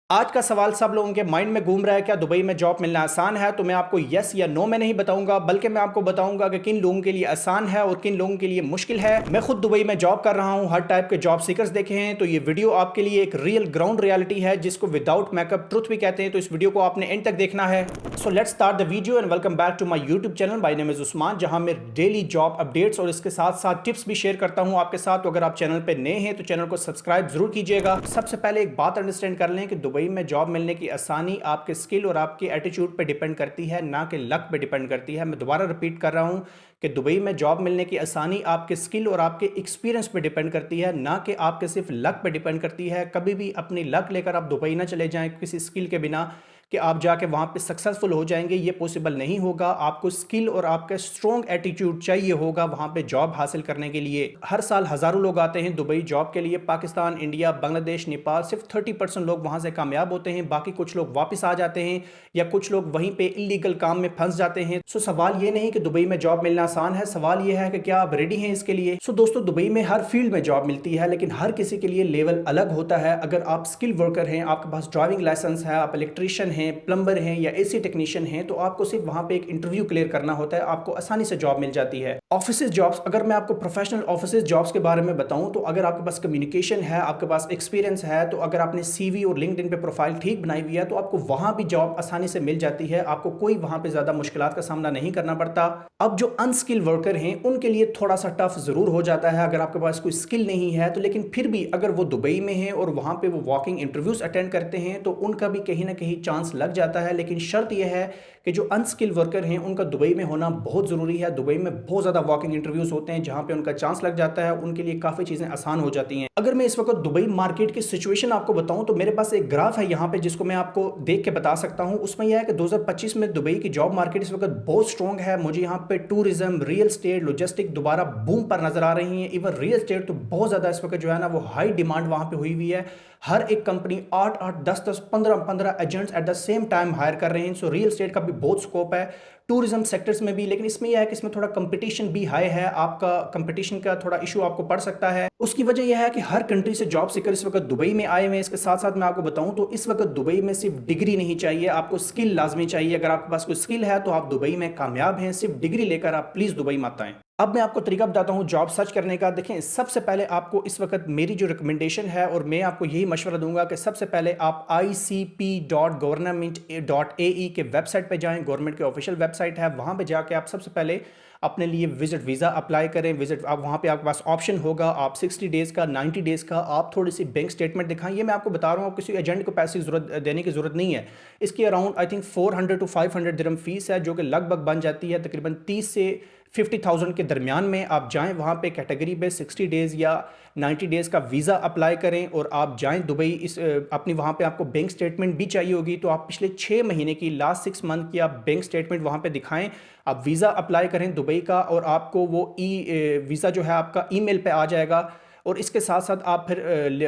आज का सवाल सब लोगों के माइंड में घूम रहा है, क्या दुबई में जॉब मिलना आसान है? तो मैं आपको यस या नो में नहीं बताऊंगा, बल्कि मैं आपको बताऊंगा कि किन लोगों के लिए आसान है और किन लोगों के लिए मुश्किल है। मैं खुद दुबई में जॉब कर रहा हूं, हर टाइप के जॉब सीकर्स देखे हैं, तो ये वीडियो आपके लिए एक रियल ग्राउंड रियलिटी है जिसको विदाउट मेकअप ट्रुथ भी कहते हैं। तो इस वीडियो को आपने एंड तक देखना है। So let's start the video and welcome back to my YouTube channel. My name is Usman, जहां मैं डेली जॉब अपडेट्स और इसके साथ साथ टिप्स भी शेयर करता हूं आपके साथ। तो अगर आप चैनल पे नए हैं तो चैनल को सब्सक्राइब जरूर कीजिएगा। सबसे पहले एक बात अंडरस्टैंड कर लें कि दुबई में जॉब मिलने की आसानी आपके स्किल और आपके एटीट्यूड पे डिपेंड करती है, ना कि लक पे डिपेंड करती है। मैं दोबारा रिपीट कर रहा हूं कि दुबई में जॉब मिलने की आसानी आपके स्किल और आपके एक्सपीरियंस पे डिपेंड करती है, ना कि आपके सिर्फ लक पे डिपेंड करती है। कभी भी अपनी लक लेकर आप दुबई ना चले जाएं किसी स्किल के बिना कि आप जाके वहाँ पे सक्सेसफुल हो जाएंगे, ये पॉसिबल नहीं होगा। आपको स्किल और आपका स्ट्रॉन्ग एटीट्यूड चाहिए होगा वहाँ पे जॉब हासिल करने के लिए। हर साल हज़ारों लोग आते हैं दुबई जॉब के लिए। पाकिस्तान, इंडिया, बांग्लादेश, नेपाल, सिर्फ 30% लोग वहाँ से कामयाब होते हैं, बाकी कुछ लोग वापस आ जाते हैं या कुछ लोग वहीं पर इलीगल काम में फंस जाते हैं। सो सवाल ये नहीं कि दुबई में जॉब मिलना आसान है, सवाल ये है कि क्या आप रेडी हैं इसके लिए। सो दोस्तों, दुबई में हर फील्ड में जॉब मिलती है, लेकिन हर किसी के लिए लेवल अलग होता है। अगर आप स्किल वर्कर हैं, आपके पास ड्राइविंग लाइसेंस है, आप इलेक्ट्रीशियन हैं, प्लम्बर हैं या एसी टेक्नीशियन हैं, तो आपको सिर्फ वहां पे एक इंटरव्यू क्लियर करना होता है, आपको आसानी से जॉब मिल जाती है। ऑफिस जॉब्स, अगर मैं आपको प्रोफेशनल ऑफिस जॉब्स के बारे में बताऊं, तो अगर आपके पास कम्युनिकेशन है, आपके पास एक्सपीरियंस है, तो अगर आपने सीवी और लिंक्डइन पे प्रोफाइल ठीक बनाई हुई है, तो आपको वहां भी जॉब आसानी से मिल जाती है। आपको कोई वहां पे ज्यादा मुश्किलात का सामना नहीं करना पड़ता। अब जो अनस्किल वर्कर हैं उनके लिए थोड़ा सा टफ जरूर हो जाता है अगर आपके पास कोई स्किल नहीं है तो। लेकिन फिर भी अगर वो दुबई में है और वहां पे वो वॉकिंग इंटरव्यूज अटेंड करते हैं तो उनका भी कहीं ना कहीं चांस लग जाता है। लेकिन शर्त यह है कि जो अनस्किल वर्कर हैं उनका दुबई में होना बहुत ज़रूरी है। दुबई में बहुत ज़्यादा वॉकिंग इंटरव्यूज होते हैं जहां पे उनका चांस लग जाता है, उनके लिए काफ़ी चीज़ें आसान हो जाती हैं। अगर मैं इस वक्त दुबई मार्केट की सिचुएशन आपको बताऊं तो मेरे पास एक ग्राफ है यहाँ पे जिसको मैं आपको देख के बता सकता हूं। उसमें यह है कि 2025 में दुबई की जॉब मार्केट इस वक्त बहुत स्ट्रॉन्ग है। मुझे यहाँ पे टूरिज्म, रियल एस्टेट, लॉजिस्टिक दोबारा बूम पर नजर आ रही हैं। इवन रियल एस्टेट तो बहुत ज़्यादा इस वक्त जो है ना वो हाई डिमांड वहाँ पे हुई हुई है। हर एक company 8-8, 10-10, 15-15 agents at the same time hire कर रहे हैं। सो रियल एस्टेट का भी बहुत स्कोप है, टूरिज्म सेक्टर्स में भी। लेकिन इसमें यह है कि इसमें थोड़ा कंपटीशन भी हाई है, आपका कंपटीशन का थोड़ा इशू आपको पड़ सकता है। उसकी वजह यह है कि हर कंट्री से जॉब सीकर इस वक्त दुबई में आए हुए हैं। इसके साथ साथ मैं आपको बताऊं तो इस वक्त दुबई में सिर्फ डिग्री नहीं चाहिए, आपको स्किल लाजमी चाहिए। अगर आपके पास कोई स्किल है तो आप दुबई में कामयाब हैं। सिर्फ डिग्री लेकर आप प्लीज़ दुबई मत आएं। अब मैं आपको तरीका बताता हूं जॉब सर्च करने का। देखें, सबसे पहले आपको इस वक्त मेरी जो रिकमेंडेशन है और मैं आपको यही मशवरा दूंगा कि सबसे पहले आप icp.government.ae के वेबसाइट पे जाएं। गवर्नमेंट की ऑफिशियल वेबसाइट है, वहां पे जाके आप सबसे पहले अपने लिए विजिट वीज़ा अप्लाई करें। विजिट, आप वहाँ पे आपके पास ऑप्शन होगा, आप 60 डेज़ का, 90 डेज़ का, आप थोड़ी सी बैंक स्टेटमेंट दिखाएं। ये मैं आपको बता रहा हूँ, किसी एजेंट को पैसे की जरूरत देने की ज़रूरत नहीं है। इसकी around I think 400 to 500 dirham fees है, जो कि लगभग बन जाती है तकरीबन 30 से 50,000 के दरमियान में। आप जाएं वहाँ पे कैटेगरी पे 60 डेज़ या 90 डेज़ का वीज़ा अप्लाई करें और आप जाएं दुबई। इस अपनी वहाँ पे आपको बैंक स्टेटमेंट भी चाहिए होगी, तो आप पिछले 6 महीने की, लास्ट 6 मंथ की आप बैंक स्टेटमेंट वहाँ पे दिखाएं। आप वीज़ा अप्लाई करें दुबई का और आपको वो वीज़ा जो है आपका ईमेल पे आ जाएगा। और इसके साथ साथ आप फिर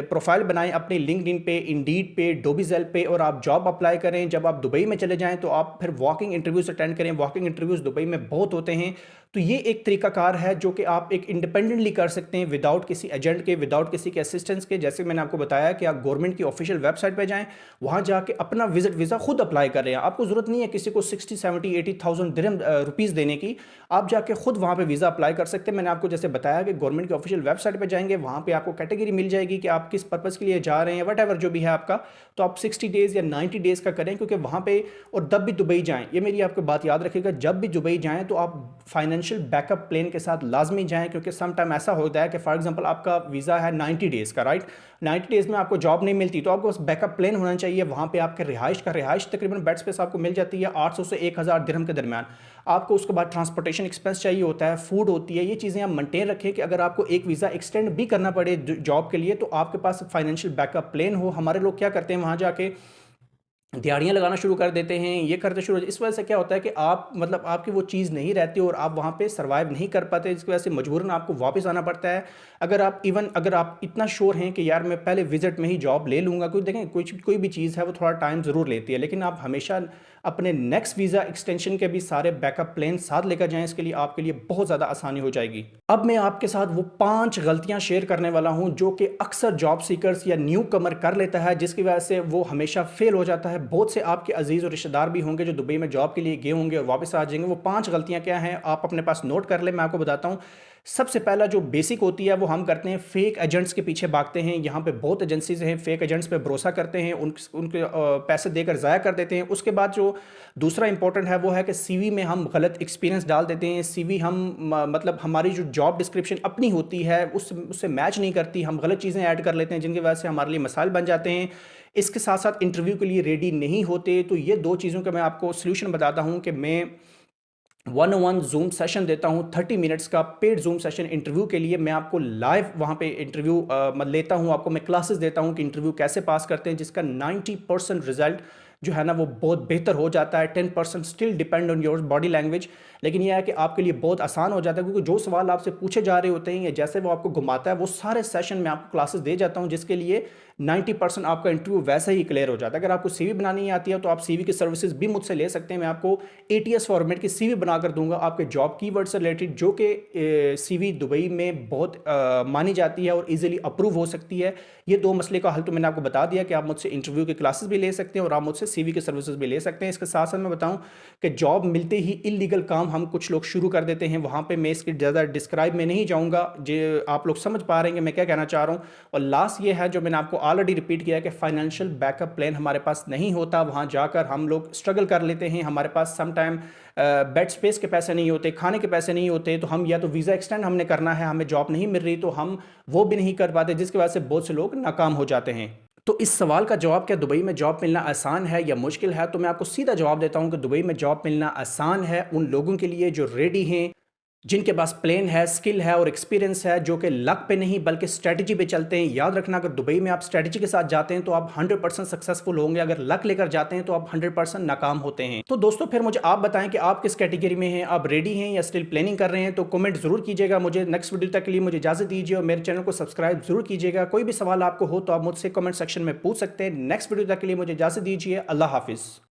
प्रोफाइल बनाएं अपने लिंक्डइन पे, इंडीड पे, डोबीजेल पे, और आप जॉब अप्लाई करें। जब आप दुबई में चले जाएं तो आप फिर वॉकिंग इंटरव्यूज अटेंड करें। वॉकिंग इंटरव्यूज दुबई में बहुत होते हैं। तो ये एक तरीकाकार है जो कि आप एक इंडिपेंडेंटली कर सकते हैं, विदाउट किसी एजेंट के, विदाउट किसी के असिस्टेंस के। जैसे मैंने आपको बताया कि आप गवर्नमेंट की ऑफिशियल वेबसाइट पे जाएं, वहां जाके अपना विजिट वीज़ा खुद अप्लाई कर रहे हैं। आपको ज़रूरत नहीं है किसी को 60, 70, 80,000 दिरहम रुपीज़ देने की। आप जाके खुद वहाँ पे वीज़ा अप्लाई कर सकते हैं। मैंने आपको जैसे बताया कि गवर्नमेंट की ऑफिशियल वेबसाइट पर जाएंगे, वहाँ पर आपको कैटेगरी मिल जाएगी कि आप किस पर्पज़ के लिए जा रहे हैं, वट एवर जो भी है आपका। तो आप 60 डेज़ या 90 डेज़ का करें, क्योंकि वहाँ पे, और जब भी दुबई जाएं, ये मेरी आपको बात याद रखिएगा, जब भी दुबई जाएं तो आप फाइनेंशियल बैकअप प्लान के साथ लाजमी जाएं। क्योंकि सम टाइम ऐसा होता है कि फॉर एग्जांपल आपका वीज़ा है 90 डेज़ का, राइट, 90 डेज़ में आपको जॉब नहीं मिलती, तो आपको उस बैकअप प्लान होना चाहिए। वहाँ पे आपके रिहाइश तकरीबन बेड स्पेस आपको मिल जाती है 800 से 1000 दिरहम के दरमियान। आपको उसके बाद ट्रांसपोर्टेशन एक्सपेंस चाहिए होता है, फूड होती है। ये चीज़ें आप मेंटेन रखें कि अगर आपको एक वीज़ा एक्सटेंड भी करना पड़े जॉब के लिए तो आपके पास फाइनेंशियल बैकअप प्लान हो। हमारे लोग क्या करते हैं, वहाँ जाके दिहाड़ियाँ लगाना शुरू कर देते हैं, ये करते शुरू। इस वजह से क्या होता है कि आप मतलब आपकी वो चीज़ नहीं रहती और आप वहाँ पे सर्वाइव नहीं कर पाते, जिसकी वजह से मजबूरन आपको वापस आना पड़ता है। अगर आप इतना श्योर हैं कि यार मैं पहले विज़िट में ही जॉब ले लूँगा, क्योंकि देखें कोई भी चीज़ है वो थोड़ा टाइम ज़रूर लेती है, लेकिन आप हमेशा अपने नेक्स्ट वीज़ा एक्सटेंशन के भी सारे बैकअप प्लान साथ लेकर जाएँ, इसके लिए आपके लिए बहुत ज़्यादा आसानी हो जाएगी। अब मैं आपके साथ वो 5 गलतियाँ शेयर करने वाला हूँ जो कि अक्सर जॉब सीकर्स या न्यू कमर कर लेता है, जिसकी वजह से वो हमेशा फेल हो जाता है। बहुत से आपके अजीज़ और रिश्तेदार भी होंगे जो दुबई में जॉब के लिए गए होंगे और वापस आ जाएंगे। वो 5 गलतियाँ क्या हैं, आप अपने पास नोट कर लें, मैं आपको बताता हूँ। सबसे पहला जो बेसिक होती है वो हम करते हैं, फेक एजेंट्स के पीछे भागते हैं। यहाँ पे बहुत एजेंसीज हैं, फेक एजेंट्स पे भरोसा करते हैं, उनके पैसे देकर ज़ाया कर देते हैं। उसके बाद जो दूसरा इंपॉर्टेंट है वो है कि सीवी में हम गलत एक्सपीरियंस डाल देते हैं। सीवी हम मतलब हमारी जो जॉब डिस्क्रिप्शन अपनी होती है उससे मैच नहीं करती, हम गलत चीज़ें ऐड कर लेते हैं, जिनकी वजह से हमारे लिए मसाइल बन जाते हैं। इसके साथ साथ इंटरव्यू के लिए रेडी नहीं होते। तो ये 2 चीज़ों का मैं आपको सॉल्यूशन बताता हूँ कि मैं 1-on-1 ज़ूम सेशन देता हूँ, 30 मिनट्स का पेड ज़ूम सेशन इंटरव्यू के लिए। मैं आपको लाइव वहाँ पे इंटरव्यू लेता हूँ, आपको मैं क्लासेस देता हूँ कि इंटरव्यू कैसे पास करते हैं, जिसका 90% रिजल्ट जो है ना वो बहुत बेहतर हो जाता है। 10% still depend on your body language, लेकिन यह है कि आपके लिए बहुत आसान हो जाता है, क्योंकि जो सवाल आपसे पूछे जा रहे होते हैं या जैसे वो आपको घुमाता है, वो सारे सेशन में आपको क्लासेस दे जाता हूँ, जिसके लिए 90% आपका इंटरव्यू वैसे ही क्लियर हो जाता है। अगर आपको सीवी बनानी आती है तो आप सीवी की सर्विसेज भी मुझसे ले सकते हैं। मैं आपको एटीएस फॉर्मेट की सीवी बनाकर दूंगा आपके जॉब कीवर्ड से रिलेटेड, जो कि सीवी दुबई में बहुत मानी जाती है और इजीली अप्रूव हो सकती है। ये 2 मसले का हल तो मैंने आपको बता दिया कि आप मुझसे इंटरव्यू की क्लासेस भी ले सकते हैं और आप मुझसे सीवी की सर्विसेज भी ले सकते हैं। इसके साथ साथ मैं बताऊं कि जॉब मिलते ही इलीगल काम हम कुछ लोग शुरू कर देते हैं, वहाँ पे मैं इसकी ज़्यादा डिस्क्राइब में नहीं जाऊँगा, जो आप लोग समझ पा रहे हैं मैं क्या कहना चाह रहा हूँ। और लास्ट ये है जो मैंने आपको ऑलरेडी रिपीट किया है कि फाइनेंशियल बैकअप प्लान हमारे पास नहीं होता। वहाँ जाकर हम लोग स्ट्रगल कर लेते हैं, हमारे पास सम टाइम बेड स्पेस के पैसे नहीं होते, खाने के पैसे नहीं होते, तो हम या तो वीज़ा एक्सटेंड हमने करना है, हमें जॉब नहीं मिल रही तो हम वो भी नहीं कर पाते, जिसकी वजह से बहुत से लोग नाकाम हो जाते हैं। तो इस सवाल का जवाब, क्या दुबई में जॉब मिलना आसान है या मुश्किल है, तो मैं आपको सीधा जवाब देता हूं कि दुबई में जॉब मिलना आसान है उन लोगों के लिए जो रेडी हैं, जिनके पास प्लान है, स्किल है और एक्सपीरियंस है, जो कि लक पे नहीं बल्कि स्ट्रेटजी पे चलते हैं। याद रखना, अगर दुबई में आप स्ट्रेटजी के साथ जाते हैं तो आप 100% सक्सेसफुल होंगे, अगर लक लेकर जाते हैं तो आप 100% नाकाम होते हैं। तो दोस्तों फिर मुझे आप बताएं कि आप किस कैटेगरी में हैं, आप रेडी हैं या स्टिल प्लानिंग कर रहे हैं, तो कमेंट जरूर कीजिएगा। मुझे नेक्स्ट वीडियो तक के लिए मुझे इजाजत दीजिए और मेरे चैनल को सब्सक्राइब जरूर कीजिएगा। कोई भी सवाल आपको हो तो आप मुझसे कमेंट सेक्शन में पूछ सकते हैं। नेक्स्ट वीडियो तक के लिए मुझे इजाजत दीजिए। अल्लाह हाफिज़।